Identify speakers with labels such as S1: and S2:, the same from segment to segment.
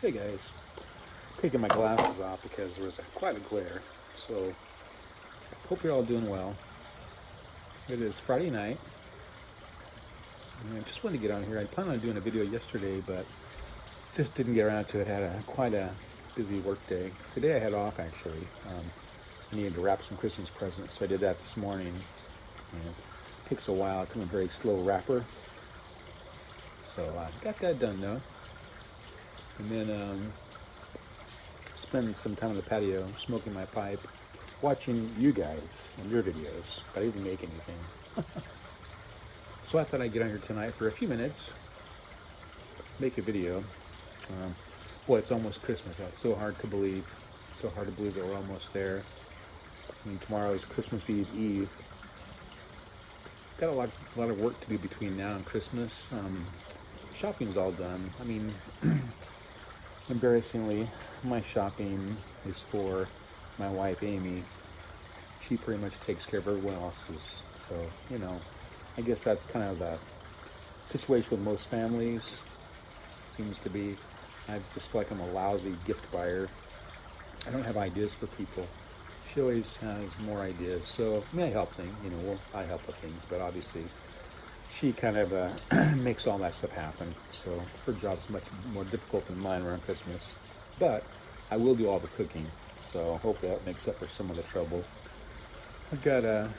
S1: Hey guys, taking my glasses off because there was quite a glare. So, hope you're all doing well. It is Friday night, and I just wanted to get on here. I planned on doing a video yesterday, but just didn't get around to it. Had quite a busy work day. Today I had off actually. I needed to wrap some Christmas presents, so I did that this morning. And it takes a while. I'm a very slow wrapper, so I got that done though. And then spend some time on the patio, smoking my pipe, watching you guys and your videos, but I didn't make anything. So I thought I'd get on here tonight for a few minutes, make a video. Boy, it's almost Christmas. That's so hard to believe. So hard to believe that we're almost there. I mean, tomorrow is Christmas Eve. Got a lot of work to do between now and Christmas. Shopping's all done. I mean, embarrassingly, my shopping is for my wife, Amy. She pretty much takes care of everyone else's. So, I guess that's kind of the situation with most families. Seems to be. I just feel like I'm a lousy gift buyer. I don't have ideas for people. She always has more ideas. So, I help things. I help with things, but obviously she kind of makes all that stuff happen. So her job's much more difficult than mine around Christmas. But I will do all the cooking. So hopefully that makes up for some of the trouble. I've got a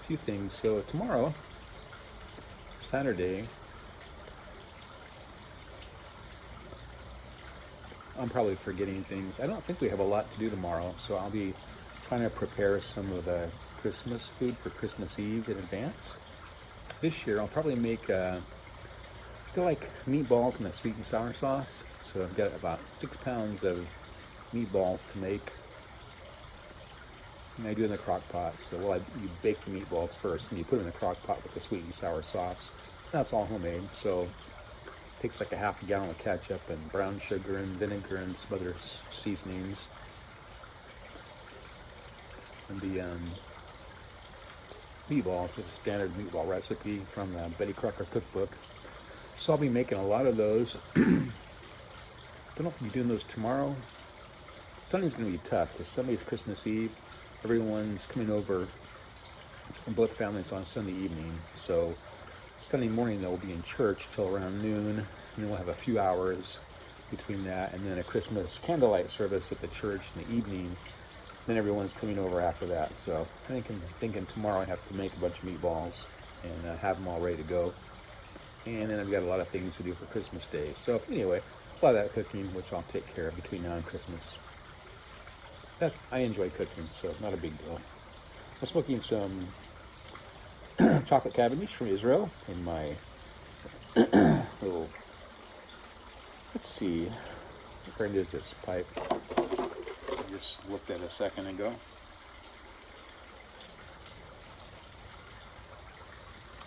S1: few things. So tomorrow, Saturday, I'm probably forgetting things. I don't think we have a lot to do tomorrow. So I'll be trying to prepare some of the Christmas food for Christmas Eve in advance. This year I'll probably make they're like meatballs in a sweet and sour sauce. So I've got about 6 pounds of meatballs to make. And I do it in the crock pot. So you bake the meatballs first and you put them in the crock pot with the sweet and sour sauce. That's all homemade. So it takes like a half a gallon of ketchup and brown sugar and vinegar and some other seasonings. And the meatball, just a standard meatball recipe from the Betty Crocker cookbook. So I'll be making a lot of those. Don't know if I'll be doing those tomorrow. Sunday's going to be tough because Sunday's Christmas Eve. Everyone's coming over from both families on Sunday evening. So Sunday morning they'll be in church till around noon. And then we'll have a few hours between that and then a Christmas candlelight service at the church in the evening. Then everyone's coming over after that. So I'm thinking tomorrow I have to make a bunch of meatballs and have them all ready to go. And then I've got a lot of things to do for Christmas Day. So anyway, a lot of that cooking, which I'll take care of between now and Christmas. I enjoy cooking, so not a big deal. I'm smoking some chocolate cabbage from Israel in my little, let's see, what brand is this pipe? I just looked at it a second ago.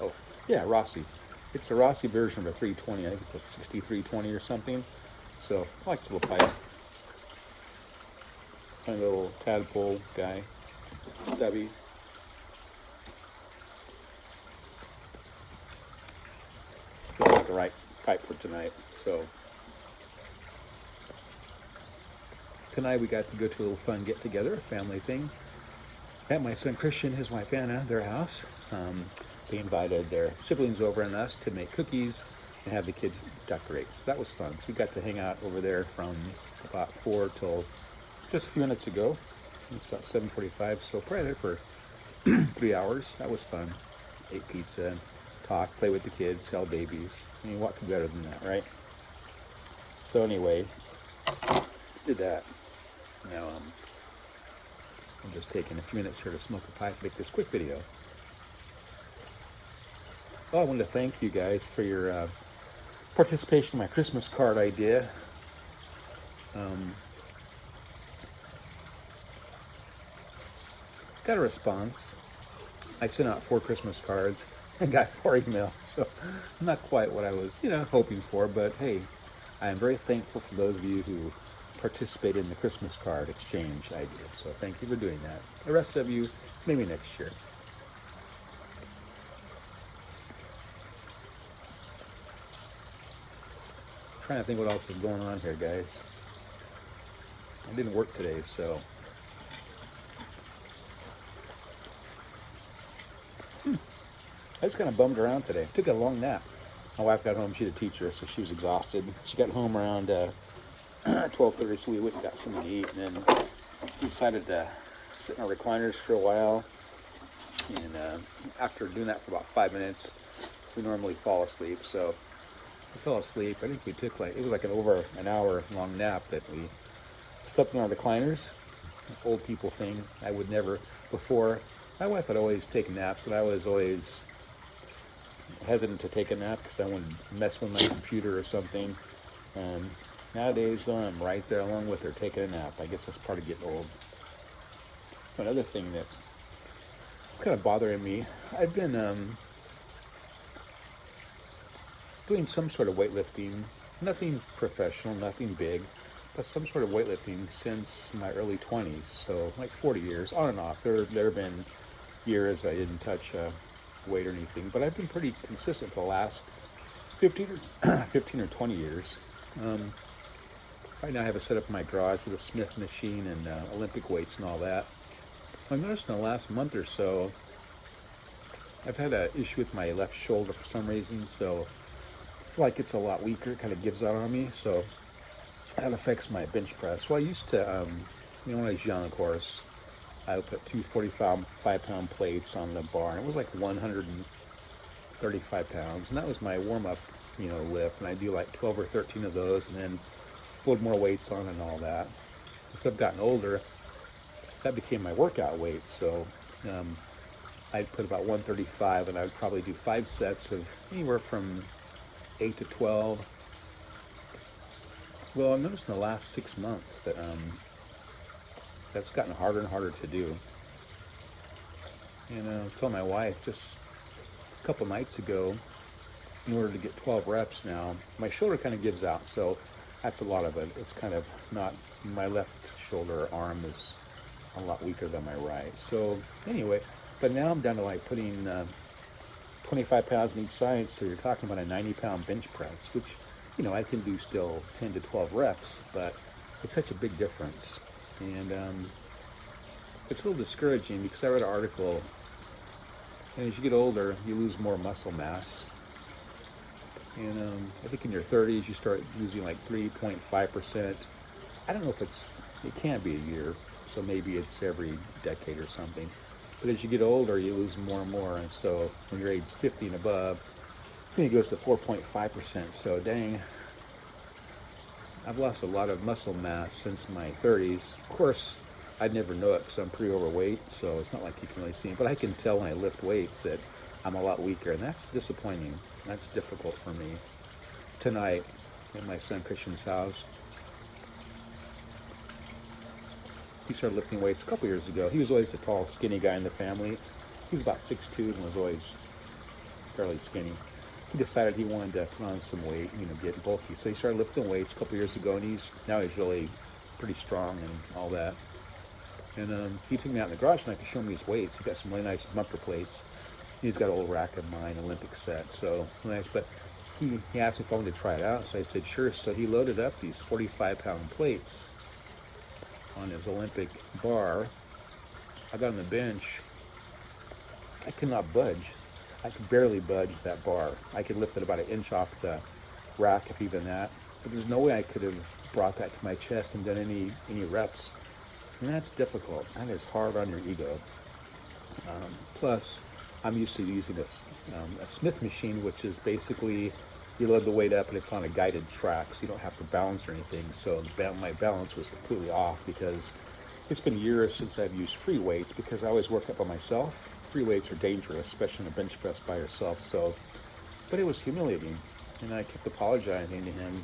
S1: Oh, yeah, Rossi. It's a Rossi version of a 320. I think it's a 6320 or something. So I like this little pipe. Kind of little tadpole guy, stubby. It's not the right pipe for tonight. So tonight we got to go to a little fun get together, a family thing. At my son Christian, his wife Anna, their house. They invited their siblings over and us to make cookies and have the kids decorate. So that was fun. So we got to hang out over there from about 4 till just a few minutes ago. It's about 7:45, so probably there for 3 hours. That was fun. Ate pizza, talked, played with the kids, held babies. I mean, what could be better than that, right? So anyway, did that. Now I'm just taking a few minutes here to smoke a pipe, make this quick video. Well, I wanted to thank you guys for your participation in my Christmas card idea. Got a response. I sent out 4 Christmas cards and got 4 emails, so not quite what I was, hoping for, but hey, I am very thankful for those of you who participated in the Christmas card exchange idea, so thank you for doing that. The rest of you, maybe next year. Trying to think what else is going on here, guys. I didn't work today, so I just kind of bummed around today. Took a long nap. My wife got home. She's a teacher, so she was exhausted. She got home around 12:30, so we went and got something to eat, and then we decided to sit in our recliners for a while. And after doing that for about 5 minutes, we normally fall asleep. So I fell asleep. I think we took it was like over an hour long nap that we slept in our recliners. Old people thing. I would never before. My wife had always taken naps, and I was always hesitant to take a nap because I wanted to mess with my computer or something. And nowadays, I'm right there along with her taking a nap. I guess that's part of getting old. Another thing that is kind of bothering me, I've been doing some sort of weightlifting, nothing professional, nothing big, but some sort of weightlifting since my early 20s, so like 40 years, on and off. There have been years I didn't touch weight or anything, but I've been pretty consistent for the last 15 or 20 years. Right now I have a setup in my garage with a Smith machine and Olympic weights and all that. I noticed in the last month or so, I've had an issue with my left shoulder for some reason, so I feel like it's a lot weaker. It kind of gives out on me, so that affects my bench press. Well, I used to, when I was young, of course, I would put two 45-pound plates on the bar, and it was like 135 pounds, and that was my warm-up, lift, and I do like 12 or 13 of those, and then put more weights on and all that. As I've gotten older, that became my workout weight, so I'd put about 135, and I'd probably do 5 sets of anywhere from 8 to 12. Well, I've noticed in the last 6 months that that's gotten harder and harder to do. And I told my wife just a couple nights ago, in order to get 12 reps now, my shoulder kind of gives out, so that's a lot of it. It's kind of not, my left shoulder or arm is a lot weaker than my right. So anyway, but now I'm down to like putting 25 pounds on each side, so you're talking about a 90-pound bench press, which, I can do still 10 to 12 reps, but it's such a big difference. And it's a little discouraging because I read an article, and as you get older, you lose more muscle mass. And I think in your 30s, you start losing like 3.5%. I don't know if it can't be a year, so maybe it's every decade or something. But as you get older, you lose more and more. And so when you're age 50 and above, I think it goes to 4.5%. So dang, I've lost a lot of muscle mass since my 30s. Of course, I'd never know it because I'm pretty overweight, so it's not like you can really see it. But I can tell when I lift weights that I'm a lot weaker, and that's disappointing. That's difficult for me. Tonight, at my son Christian's house, he started lifting weights a couple years ago. He was always a tall, skinny guy in the family. He's about 6'2" and was always fairly skinny. He decided he wanted to put on some weight, get bulky. So he started lifting weights a couple years ago, and he's really pretty strong and all that. And he took me out in the garage and I could show him his weights. He got some really nice bumper plates. He's got an old rack of mine, Olympic set, so nice. But he asked if I wanted to try it out, so I said sure. So he loaded up these 45-pound plates on his Olympic bar. I got on the bench. I could not budge. I could barely budge that bar. I could lift it about an inch off the rack, if even that. But there's no way I could have brought that to my chest and done any reps. And that's difficult. That is hard on your ego. Plus, I'm used to using a Smith machine, which is basically you load the weight up and it's on a guided track, so you don't have to balance or anything. So my balance was completely off because it's been years since I've used free weights because I always work up by myself. Free weights are dangerous, especially in a bench press by yourself. So, but it was humiliating, and I kept apologizing to him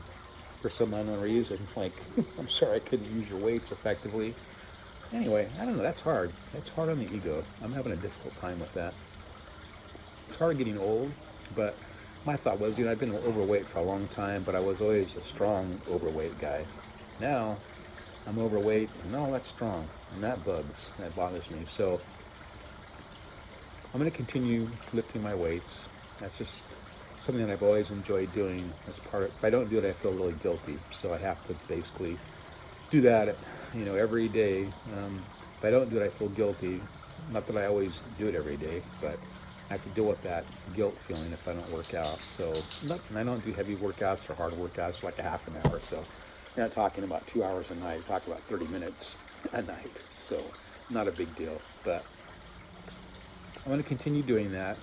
S1: for some unknown reason. Like, I'm sorry I couldn't use your weights effectively. Anyway, I don't know. That's hard. That's hard on the ego. I'm having a difficult time with that. It's hard getting old, but my thought was, I've been overweight for a long time, but I was always a strong overweight guy. Now, I'm overweight, and no, that's strong, and that bugs. That bothers me. So I'm going to continue lifting my weights. That's just something that I've always enjoyed doing as part of, if I don't do it, I feel really guilty. So I have to basically do that, every day. If I don't do it, I feel guilty. Not that I always do it every day, but I have to deal with that guilt feeling if I don't work out. So, I don't do heavy workouts or hard workouts for like a half an hour. So, you're not talking about 2 hours a night. You're talking about 30 minutes a night. So, not a big deal. But I'm going to continue doing that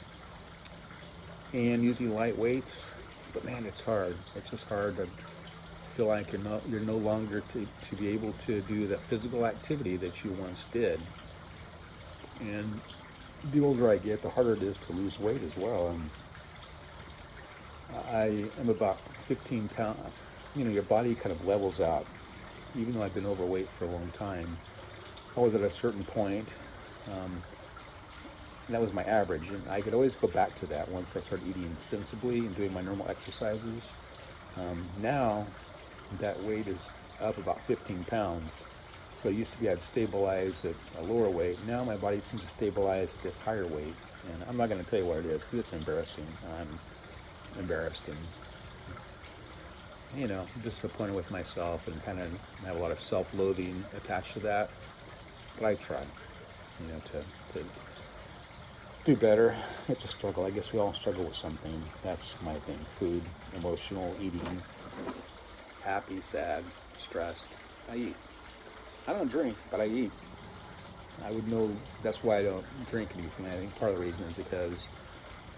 S1: and using light weights. But man, it's hard. It's just hard to feel like you're no longer to be able to do the physical activity that you once did. And the older I get, the harder it is to lose weight as well. And I am about 15 pounds. Your body kind of levels out. Even though I've been overweight for a long time, I was at a certain point. And that was my average. And I could always go back to that once I started eating sensibly and doing my normal exercises. Now, that weight is up about 15 pounds. So it used to be I'd stabilize at a lower weight. Now my body seems to stabilize at this higher weight. And I'm not going to tell you what it is because it's embarrassing. I'm embarrassed and, disappointed with myself and kind of have a lot of self-loathing attached to that. But I try, to do better. It's a struggle. I guess we all struggle with something. That's my thing. Food, emotional, eating, happy, sad, stressed. I eat. I don't drink, but I eat. I would know that's why I don't drink anything. I think part of the reason is because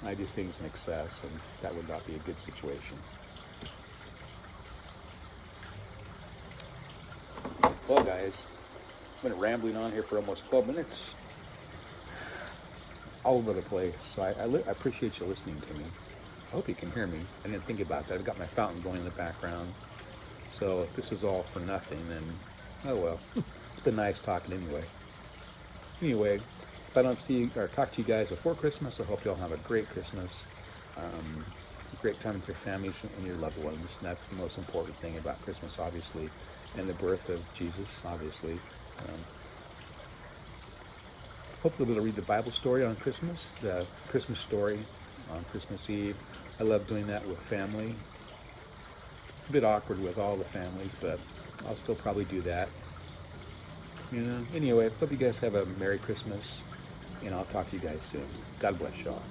S1: I do things in excess, and that would not be a good situation. Well, guys, I've been rambling on here for almost 12 minutes. All over the place. So I appreciate you listening to me. I hope you can hear me. I didn't think about that. I've got my fountain going in the background. So if this is all for nothing, then, oh well. It's been nice talking anyway. Anyway, if I don't see or talk to you guys before Christmas, I hope you all have a great Christmas. A great time with your families and your loved ones. And that's the most important thing about Christmas, obviously. And the birth of Jesus, obviously. Hopefully we'll be able to read the Bible story on Christmas, the Christmas story on Christmas Eve. I love doing that with family. It's a bit awkward with all the families, but I'll still probably do that. Anyway, hope you guys have a Merry Christmas, and I'll talk to you guys soon. God bless y'all.